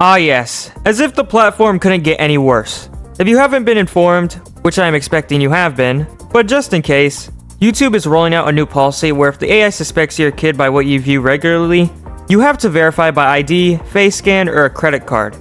Ah yes, as if the platform couldn't get any worse. If you haven't been informed, which I am expecting you have been, but just in case, YouTube is rolling out a new policy where if the AI suspects you're a kid by what you view regularly, you have to verify by ID, face scan, or a credit card.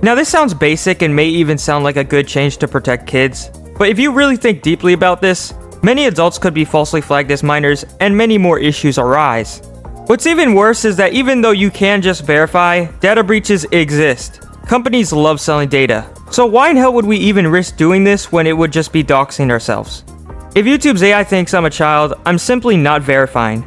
Now this sounds basic and may even sound like a good change to protect kids, but if you really think deeply about this, many adults could be falsely flagged as minors and many more issues arise. What's even worse is that even though you can just verify, data breaches exist. Companies love selling data, so why in hell would we even risk doing this when it would just be doxing ourselves? If YouTube's AI thinks I'm a child, I'm simply not verifying.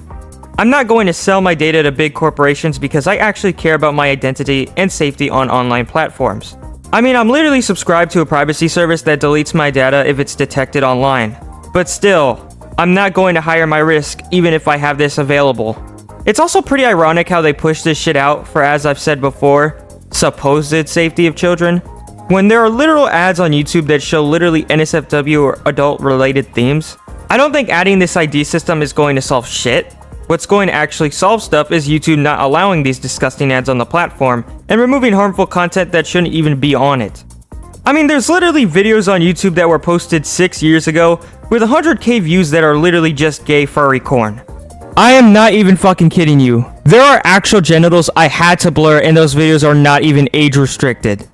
I'm not going to sell my data to big corporations because I actually care about my identity and safety on online platforms. I mean, I'm literally subscribed to a privacy service that deletes my data if it's detected online. But still, I'm not going to hire my risk even if I have this available. It's also pretty ironic how they push this shit out for, as I've said before, supposed safety of children, when there are literal ads on YouTube that show literally NSFW or adult-related themes. I don't think adding this ID system is going to solve shit. What's going to actually solve stuff is YouTube not allowing these disgusting ads on the platform and removing harmful content that shouldn't even be on it. I mean, there's literally videos on YouTube that were posted 6 years ago with 100k views that are literally just gay furry corn. I am not even fucking kidding you. There are actual genitals I had to blur and those videos are not even age restricted.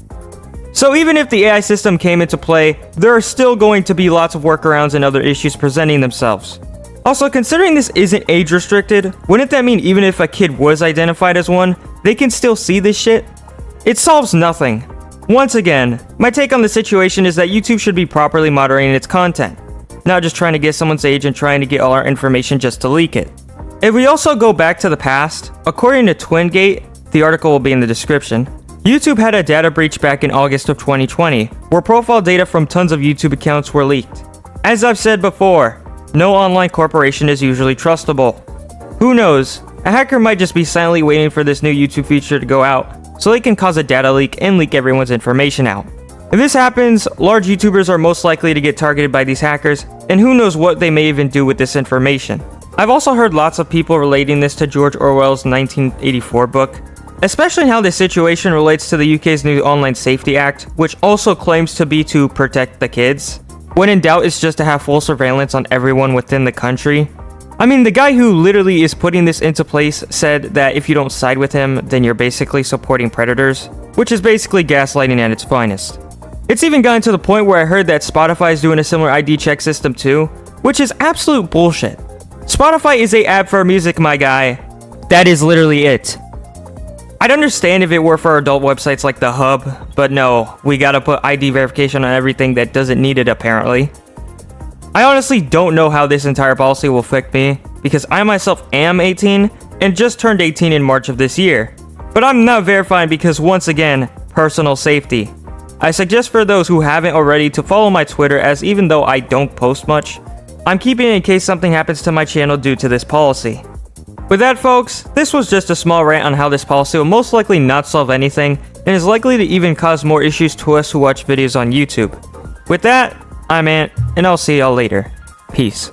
So even if the AI system came into play, there are still going to be lots of workarounds and other issues presenting themselves. Also, considering this isn't age restricted, wouldn't that mean even if a kid was identified as one, they can still see this shit? It solves nothing. Once again, my take on the situation is that YouTube should be properly moderating its content, not just trying to guess someone's age and trying to get all our information just to leak it. If we also go back to the past, according to Twingate, the article will be in the description, YouTube had a data breach back in August of 2020, where profile data from tons of YouTube accounts were leaked. As I've said before, no online corporation is usually trustable. Who knows, a hacker might just be silently waiting for this new YouTube feature to go out, so they can cause a data leak and leak everyone's information out. If this happens, large YouTubers are most likely to get targeted by these hackers, and who knows what they may even do with this information. I've also heard lots of people relating this to George Orwell's 1984 book, especially how this situation relates to the UK's new Online Safety Act, which also claims to be to protect the kids. When in doubt, it's just to have full surveillance on everyone within the country. I mean, the guy who literally is putting this into place said that if you don't side with him, then you're basically supporting predators, which is basically gaslighting at its finest. It's even gotten to the point where I heard that Spotify is doing a similar ID check system too, which is absolute bullshit. Spotify is an app for music, my guy. That is literally it. I'd understand if it were for adult websites like The Hub, but no, we gotta put ID verification on everything that doesn't need it apparently. I honestly don't know how this entire policy will affect me, because I myself am 18 and just turned 18 in March of this year. But I'm not verifying because once again, personal safety. I suggest for those who haven't already to follow my Twitter, as even though I don't post much, I'm keeping it in case something happens to my channel due to this policy. With that folks, this was just a small rant on how this policy will most likely not solve anything and is likely to even cause more issues to us who watch videos on YouTube. With that, I'm Ant, and I'll see y'all later. Peace.